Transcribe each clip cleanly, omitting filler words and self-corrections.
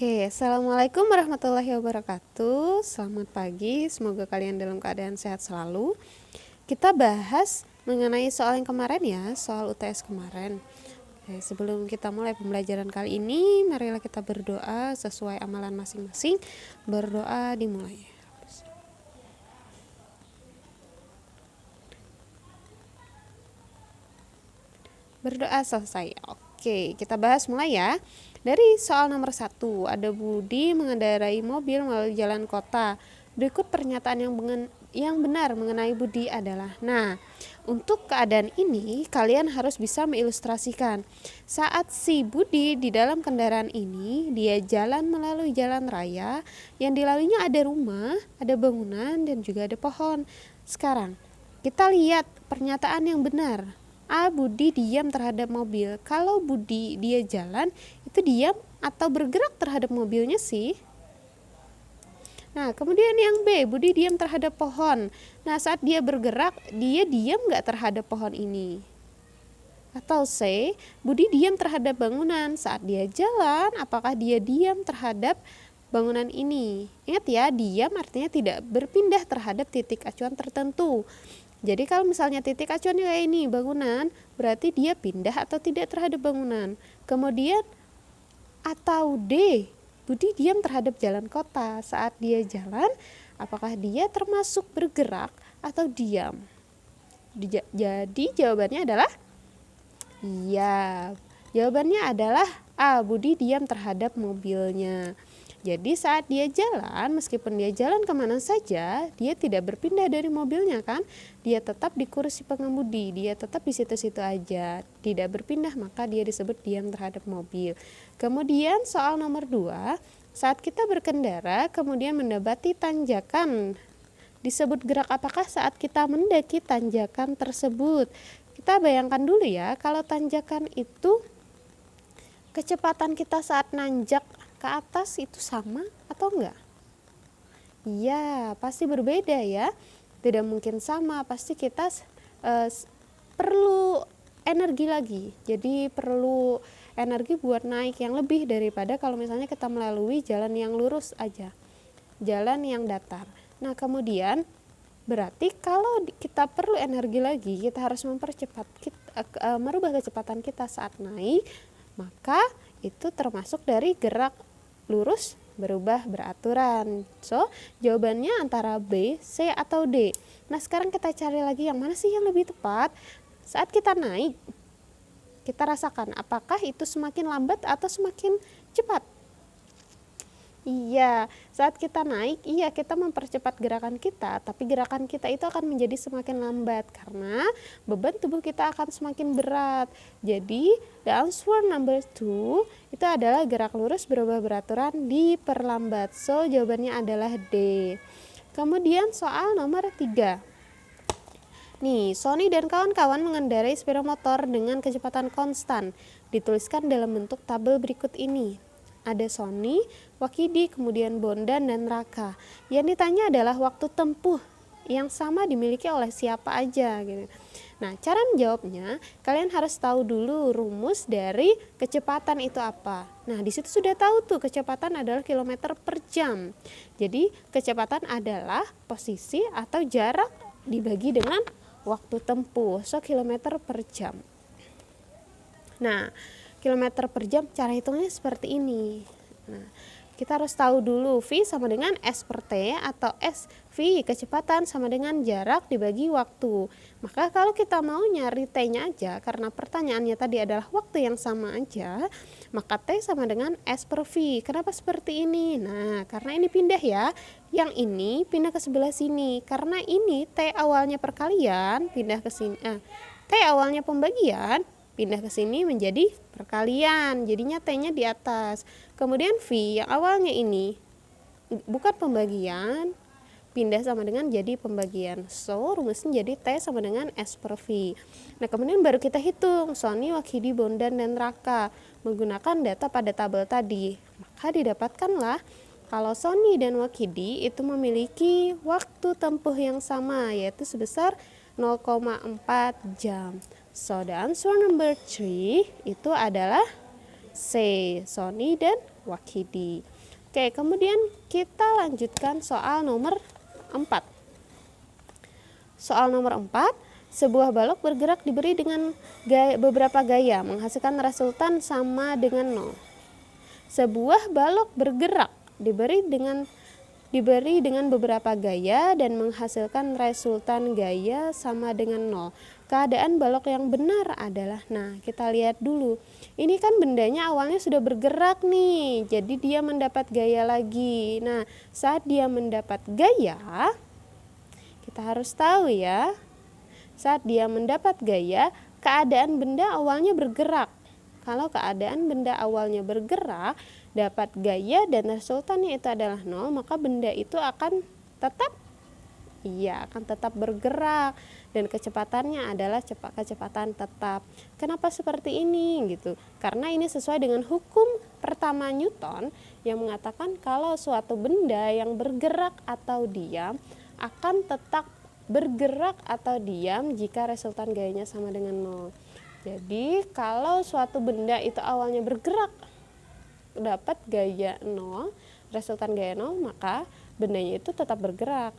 Oke, assalamualaikum warahmatullahi wabarakatuh. Selamat pagi, semoga kalian dalam keadaan sehat selalu. Kita bahas mengenai soal yang kemarin ya, soal UTS kemarin. Oke, sebelum kita mulai pembelajaran kali ini, marilah kita berdoa sesuai amalan masing-masing. Berdoa dimulai. Berdoa selesai. Oke, kita bahas mulai ya. Dari soal nomor 1, ada Budi mengendarai mobil melalui jalan kota. Berikut pernyataan yang benar mengenai Budi adalah. Nah, untuk keadaan ini kalian harus bisa mengilustrasikan. Saat si Budi di dalam kendaraan ini, dia jalan melalui jalan raya, yang dilaluinya ada rumah, ada bangunan, dan juga ada pohon. Sekarang, kita lihat pernyataan yang benar. Budi diam terhadap mobil. Kalau Budi dia jalan, itu diam atau bergerak terhadap mobilnya sih? Nah, kemudian yang B, Budi diam terhadap pohon. Nah, saat dia bergerak, dia diam nggak terhadap pohon ini? Atau C, Budi diam terhadap bangunan. Saat dia jalan, apakah dia diam terhadap bangunan ini? Ingat ya, diam artinya tidak berpindah terhadap titik acuan tertentu. Jadi kalau misalnya titik acuannya kayak ini, bangunan, berarti dia pindah atau tidak terhadap bangunan. Kemudian atau D, Budi diam terhadap jalan kota. Saat dia jalan, apakah dia termasuk bergerak atau diam? Jadi jawabannya adalah iya. Jawabannya adalah A, Budi diam terhadap mobilnya. Jadi saat dia jalan, meskipun dia jalan kemana saja, dia tidak berpindah dari mobilnya kan. Dia tetap di kursi pengemudi, dia tetap di situ-situ aja, tidak berpindah, maka dia disebut diam terhadap mobil. Kemudian soal nomor 2, saat kita berkendara kemudian mendapati tanjakan, disebut gerak apakah saat kita mendaki tanjakan tersebut? Kita bayangkan dulu ya, kalau tanjakan itu kecepatan kita saat nanjak ke atas itu sama atau enggak? Iya, pasti berbeda ya. Tidak mungkin sama, pasti kita perlu energi lagi. Jadi perlu energi buat naik yang lebih daripada kalau misalnya kita melalui jalan yang lurus aja, jalan yang datar. Nah, kemudian berarti kalau kita perlu energi lagi, kita harus merubah kecepatan kita saat naik, maka itu termasuk dari gerak lurus berubah beraturan. So, jawabannya antara B, C, atau D. Nah, sekarang kita cari lagi yang mana sih yang lebih tepat. Saat kita naik, kita rasakan apakah itu semakin lambat atau semakin cepat? Iya, saat kita naik, iya kita mempercepat gerakan kita, tapi gerakan kita itu akan menjadi semakin lambat karena beban tubuh kita akan semakin berat. Jadi, the answer number 2 itu adalah gerak lurus berubah beraturan diperlambat. So, jawabannya adalah D. Kemudian soal nomor 3. Nih, Sony dan kawan-kawan mengendarai sepeda motor dengan kecepatan konstan. Dituliskan dalam bentuk tabel berikut ini. Ada Sony, Wakidi, kemudian Bondan, dan Raka. Yang ditanya adalah waktu tempuh yang sama dimiliki oleh siapa aja gitu. Nah, cara menjawabnya kalian harus tahu dulu rumus dari kecepatan itu apa. Nah, di situ sudah tahu tuh kecepatan adalah kilometer per jam. Jadi, kecepatan adalah posisi atau jarak dibagi dengan waktu tempuh. So, kilometer per jam. Nah, kilometer per jam cara hitungnya seperti ini. Nah, kita harus tahu dulu V sama dengan S per T atau S V kecepatan sama dengan jarak dibagi waktu. Maka kalau kita mau nyari T-nya aja, karena pertanyaannya tadi adalah waktu yang sama aja, maka T sama dengan S per V. Kenapa seperti ini? Nah, karena ini pindah ya. Yang ini pindah ke sebelah sini. Karena ini T awalnya perkalian, pindah ke sini. T awalnya pembagian, pindah ke sini menjadi perkalian, jadinya T-nya di atas. Kemudian V yang awalnya ini bukan pembagian, pindah sama dengan jadi pembagian. So, rumusnya jadi T sama dengan S per V. Nah, kemudian baru kita hitung Sony, Wakidi, Bondan, dan Raka menggunakan data pada tabel tadi. Maka didapatkanlah kalau Sony dan Wakidi itu memiliki waktu tempuh yang sama, yaitu sebesar 0,4 jam. So, the answer number 3 itu adalah C, Sony dan Wakidi. Oke, kemudian kita lanjutkan soal nomor 4. Soal nomor 4, sebuah balok bergerak diberi dengan beberapa gaya menghasilkan resultan sama dengan 0. Sebuah balok bergerak diberi dengan beberapa gaya dan menghasilkan resultan gaya sama dengan 0. Keadaan balok yang benar adalah, nah kita lihat dulu. Ini kan bendanya awalnya sudah bergerak nih, jadi dia mendapat gaya lagi. Nah, saat dia mendapat gaya, kita harus tahu ya, saat dia mendapat gaya, keadaan benda awalnya bergerak. Kalau keadaan benda awalnya bergerak, dapat gaya dan resultannya itu adalah 0, maka benda itu akan tetap bergerak dan kecepatannya adalah kecepatan tetap. Kenapa seperti ini gitu? Karena ini sesuai dengan hukum pertama Newton yang mengatakan kalau suatu benda yang bergerak atau diam akan tetap bergerak atau diam jika resultan gayanya sama dengan 0. Jadi kalau suatu benda itu awalnya bergerak dapat gaya 0, resultan gaya 0, maka bendanya itu tetap bergerak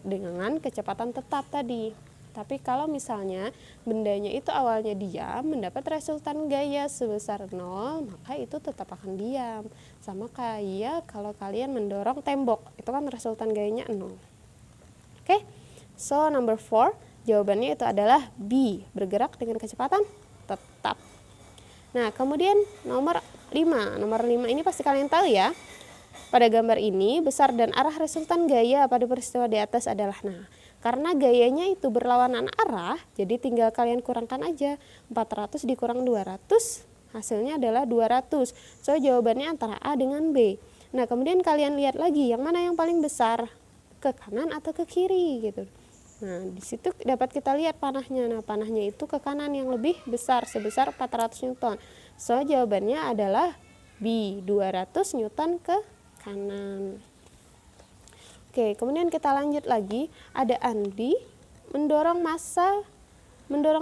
dengan kecepatan tetap tadi. Tapi kalau misalnya bendanya itu awalnya diam mendapat resultan gaya sebesar 0, maka itu tetap akan diam. Sama kayak kalau kalian mendorong tembok, itu kan resultan gayanya 0. Oke, so number 4, jawabannya itu adalah B, bergerak dengan kecepatan tetap. Nah, kemudian nomor 5. Nomor 5 ini pasti kalian tahu ya. Pada gambar ini, besar dan arah resultan gaya pada peristiwa di atas adalah, nah, karena gayanya itu berlawanan arah, jadi tinggal kalian kurangkan aja. 400 dikurang 200, hasilnya adalah 200. So, jawabannya antara A dengan B. Nah, kemudian kalian lihat lagi, yang mana yang paling besar? Ke kanan atau ke kiri gitu. Nah, di situ dapat kita lihat panahnya. Nah, panahnya itu ke kanan yang lebih besar, sebesar 400 Newton. So, jawabannya adalah B, 200 Newton ke kanan. Oke, kemudian kita lanjut lagi. Ada Andi mendorong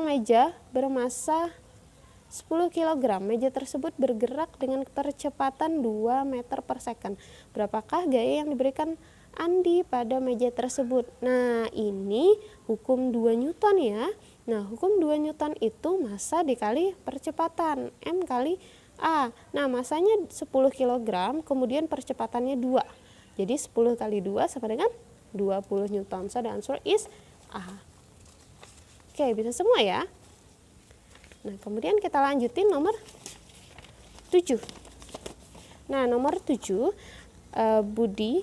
meja bermasa 10 kg. Meja tersebut bergerak dengan kecepatan 2 meter per second. Berapakah gaya yang diberikan Andi pada meja tersebut? Nah, ini hukum 2 Newton ya. Nah, hukum 2 Newton itu massa dikali percepatan, M kali A. Nah, masanya 10 kg, kemudian percepatannya 2. Jadi 10 kali 2 sama dengan 20 Newton. So, the answer is A. Oke, bisa semua ya. Nah, kemudian kita lanjutin nomor 7. Nah, nomor 7, Budi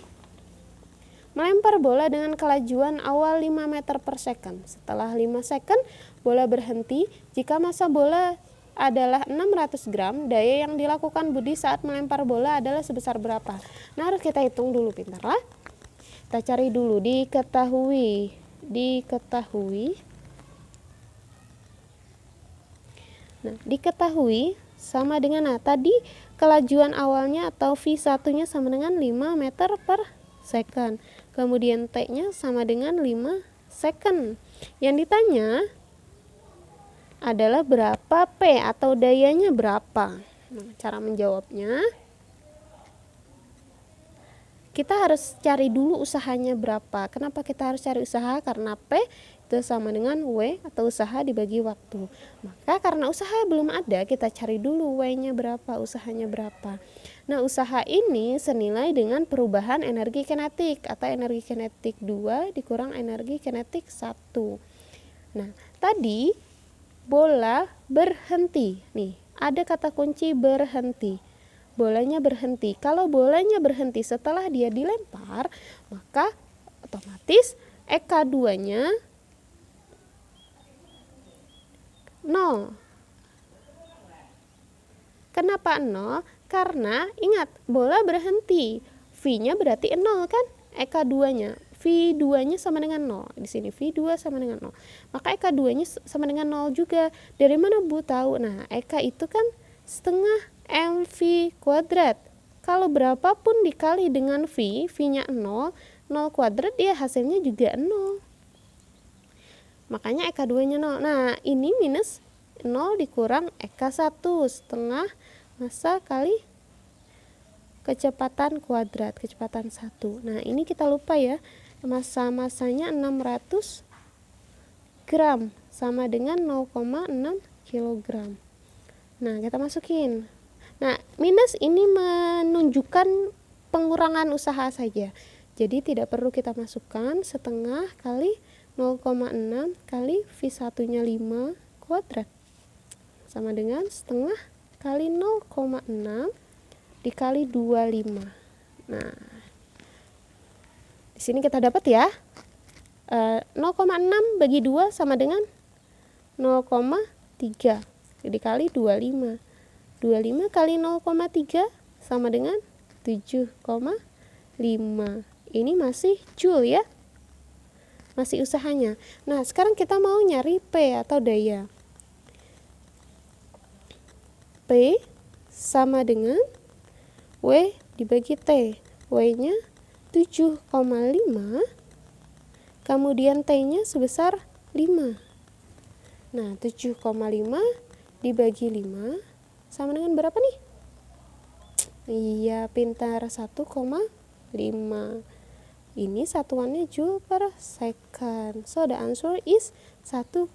melempar bola dengan kelajuan awal 5 meter per second. Setelah 5 second, bola berhenti. Jika massa bola adalah 600 gram, daya yang dilakukan Budi saat melempar bola adalah sebesar berapa? Nah, harus kita hitung dulu, pintarlah. Kita cari dulu, diketahui. Nah, diketahui sama dengan, nah, tadi kelajuan awalnya atau V1-nya sama dengan 5 meter per second. Kemudian T-nya sama dengan 5 second. Yang ditanya adalah berapa P atau dayanya berapa. Nah, cara menjawabnya, kita harus cari dulu usahanya berapa. Kenapa kita harus cari usaha? Karena P itu sama dengan W atau usaha dibagi waktu. Maka karena usaha belum ada, kita cari dulu W-nya berapa, usahanya berapa. Nah, usaha ini senilai dengan perubahan energi kinetik atau energi kinetik 2 dikurang energi kinetik 1. Nah, tadi bola berhenti. Nih, ada kata kunci berhenti. Bolanya berhenti. Kalau bolanya berhenti setelah dia dilempar, maka otomatis EK2-nya 0. Kenapa 0? Karena ingat, bola berhenti. V-nya berarti 0 kan? EK2-nya. V2-nya sama dengan 0. Di sini V2 sama dengan 0. Maka EK2-nya sama dengan 0 juga. Dari mana Bu tahu? Nah, EK itu kan setengah MV kuadrat. Kalau berapapun dikali dengan V, V-nya 0, 0 kuadrat ya hasilnya juga 0. Makanya EK2-nya 0. Nah, ini minus 0 dikurang EK1, setengah massa kali kecepatan kuadrat, kecepatan 1. Nah, ini kita lupa ya, masanya 600 gram sama dengan 0,6 kilogram. Nah, kita masukin. Nah, minus ini menunjukkan pengurangan usaha saja. Jadi tidak perlu kita masukkan setengah kali 0,6 kali V1-nya 5 kuadrat. Sama dengan setengah kali 0,6 dikali 25. Nah, di sini kita dapat ya, 0,6 bagi 2 sama dengan 0,3 dikali 25. 25 kali 0,3 sama dengan 7,5. Ini masih joule ya, masih usahanya. Nah, sekarang kita mau nyari P atau daya. P sama dengan W dibagi T. W-nya 7,5, kemudian T-nya sebesar 5. Nah, 7,5 dibagi 5 sama dengan berapa nih? Iya, pintar, 1,5. Ini satuannya joule per second. So the answer is 1,5.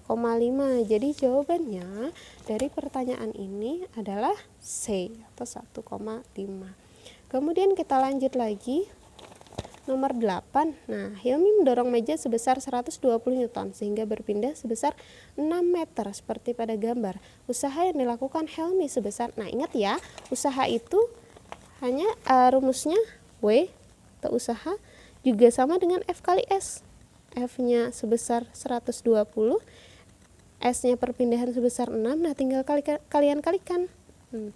Jadi jawabannya dari pertanyaan ini adalah C atau 1,5. Kemudian kita lanjut lagi. Nomor 8. Nah, Hilmi mendorong meja sebesar 120 Newton sehingga berpindah sebesar 6 meter seperti pada gambar. Usaha yang dilakukan Hilmi sebesar, nah ingat ya, usaha itu hanya rumusnya W atau usaha juga sama dengan F kali S. F-nya sebesar 120, S-nya perpindahan sebesar 6, nah tinggal kalian kalikan. 6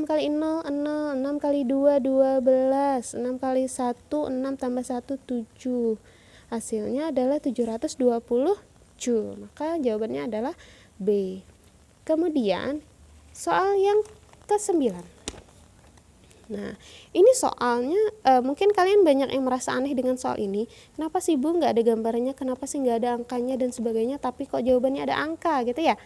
kali 0, 0, 6 kali 2, 12, 6 kali 1, 6 tambah 1, 7. Hasilnya adalah 720 joule. Maka jawabannya adalah B. Kemudian soal yang ke-9. Nah, ini soalnya mungkin kalian banyak yang merasa aneh dengan soal ini. Kenapa sih Bu nggak ada gambarnya, kenapa sih nggak ada angkanya dan sebagainya, tapi kok jawabannya ada angka gitu ya.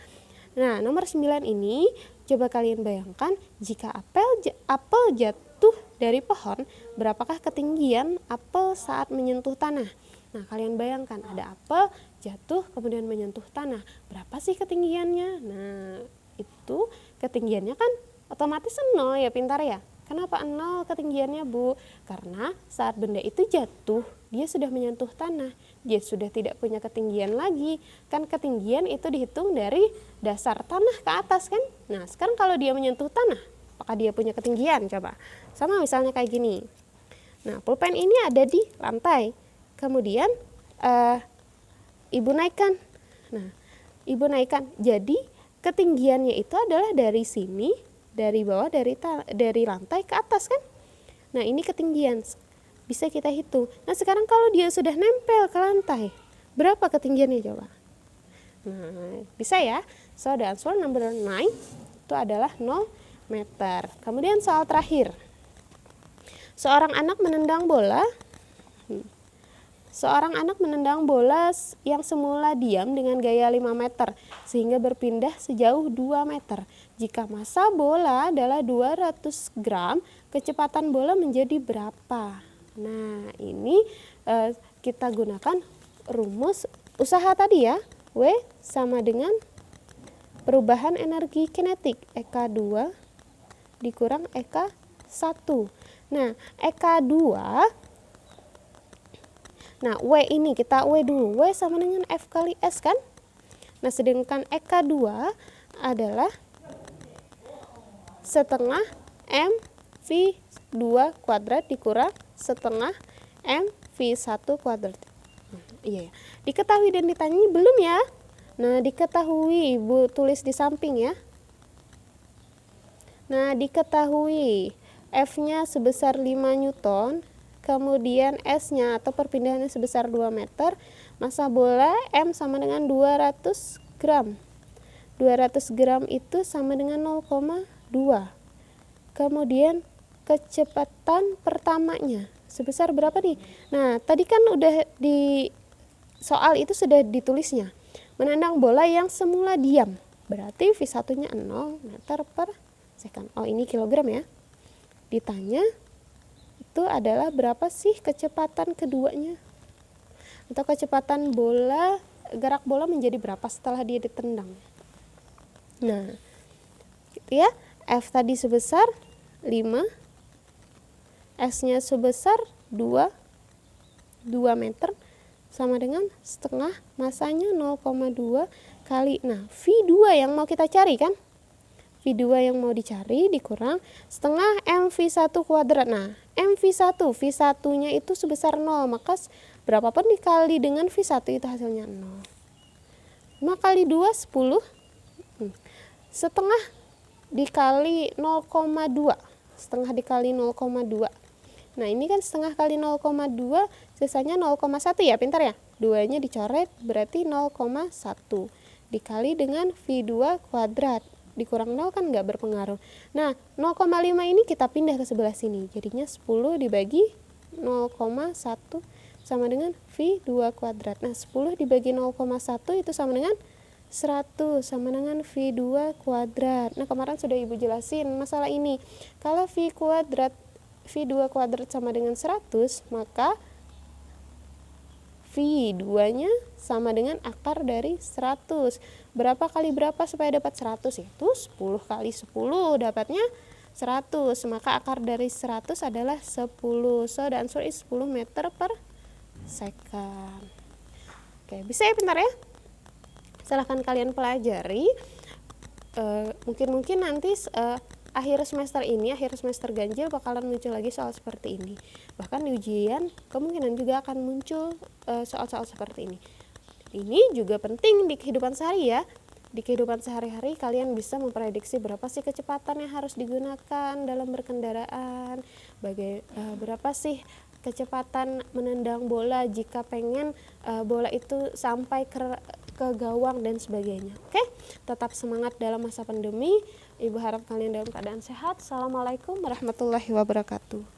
Nah, nomor 9 ini coba kalian bayangkan jika apel jatuh dari pohon, berapakah ketinggian apel saat menyentuh tanah? Nah, kalian bayangkan ada apel jatuh kemudian menyentuh tanah. Berapa sih ketinggiannya? Nah, itu ketinggiannya kan otomatis 0 ya, pintar ya. Kenapa 0 ketinggiannya Bu? Karena saat benda itu jatuh, dia sudah menyentuh tanah. Dia sudah tidak punya ketinggian lagi. Kan ketinggian itu dihitung dari dasar tanah ke atas kan? Nah, sekarang kalau dia menyentuh tanah, apakah dia punya ketinggian? Coba. Sama misalnya kayak gini. Nah, pulpen ini ada di lantai. Kemudian Ibu naikkan. Nah, Ibu naikkan. Jadi ketinggiannya itu adalah dari sini, dari bawah, dari lantai ke atas kan. Nah, ini ketinggian bisa kita hitung. Nah, sekarang kalau dia sudah nempel ke lantai, berapa ketinggiannya coba? Nah, bisa ya. So the answer number 9 itu adalah 0 meter. Kemudian soal terakhir. Seorang anak menendang bola yang semula diam dengan gaya 5 meter sehingga berpindah sejauh 2 meter. Jika massa bola adalah 200 gram, kecepatan bola menjadi berapa? Nah, ini kita gunakan rumus usaha tadi ya. W sama dengan perubahan energi kinetik EK2 dikurang EK1. Nah, EK2, nah, W ini kita W dulu. W sama dengan F kali S kan? Nah, sedangkan EK2 adalah setengah M V2 kuadrat dikurang setengah M V1 kuadrat. Iya ya. Diketahui dan ditanyai belum ya? Nah, diketahui Ibu tulis di samping ya. Nah, diketahui F-nya sebesar 5 Newton. Kemudian S-nya atau perpindahannya sebesar 2 meter. Massa bola M sama dengan 200 gram. 200 gram itu sama dengan 0,2. Kemudian kecepatan pertamanya sebesar berapa nih? Nah, tadi kan udah di soal itu sudah ditulisnya. Menendang bola yang semula diam. Berarti V1-nya 0 meter per second. Oh, ini kilogram ya. ditanya itu adalah berapa sih kecepatan keduanya, atau kecepatan bola, gerak bola menjadi berapa setelah dia ditendang. Nah, gitu ya. F tadi sebesar 5, S-nya sebesar 2 meter, sama dengan setengah masanya 0,2 kali. Nah, V2 yang mau kita cari kan? V2 yang mau dicari dikurang setengah MV1 kuadrat. Nah, MV1, V1-nya itu sebesar 0, maka berapapun dikali dengan V1 itu hasilnya 0. 5 kali 2, 10. Setengah dikali 0,2. Setengah dikali 0,2. Nah, ini kan setengah kali 0,2, sisanya 0,1 ya, pintar ya? 2-nya dicoret, berarti 0,1. Dikali dengan V2 kuadrat. Dikurang 0 kan nggak berpengaruh. Nah, 0,5 ini kita pindah ke sebelah sini. Jadinya 10 dibagi 0,1 sama dengan V2 kuadrat. Nah, 10 dibagi 0,1 itu sama dengan 100, sama dengan V2 kuadrat. Nah, kemarin sudah Ibu jelasin masalah ini. Kalau V2 kuadrat sama dengan 100, maka V2-nya sama dengan akar dari 100. Berapa kali berapa supaya dapat 100? Itu 10 kali 10 dapatnya 100. Maka akar dari 100 adalah 10. So, the answer is 10 meter per second. Oke, bisa ya pintar ya? Silahkan kalian pelajari. Mungkin nanti akhir semester ganjil bakalan muncul lagi soal seperti ini. Bahkan di ujian kemungkinan juga akan muncul soal-soal seperti ini. Ini juga penting di kehidupan sehari ya. Di kehidupan sehari-hari kalian bisa memprediksi berapa sih kecepatan yang harus digunakan dalam berkendaraan, berapa sih kecepatan menendang bola jika pengen bola itu sampai ke gawang dan sebagainya. Oke, tetap semangat dalam masa pandemi. Ibu harap kalian dalam keadaan sehat. Assalamualaikum warahmatullahi wabarakatuh.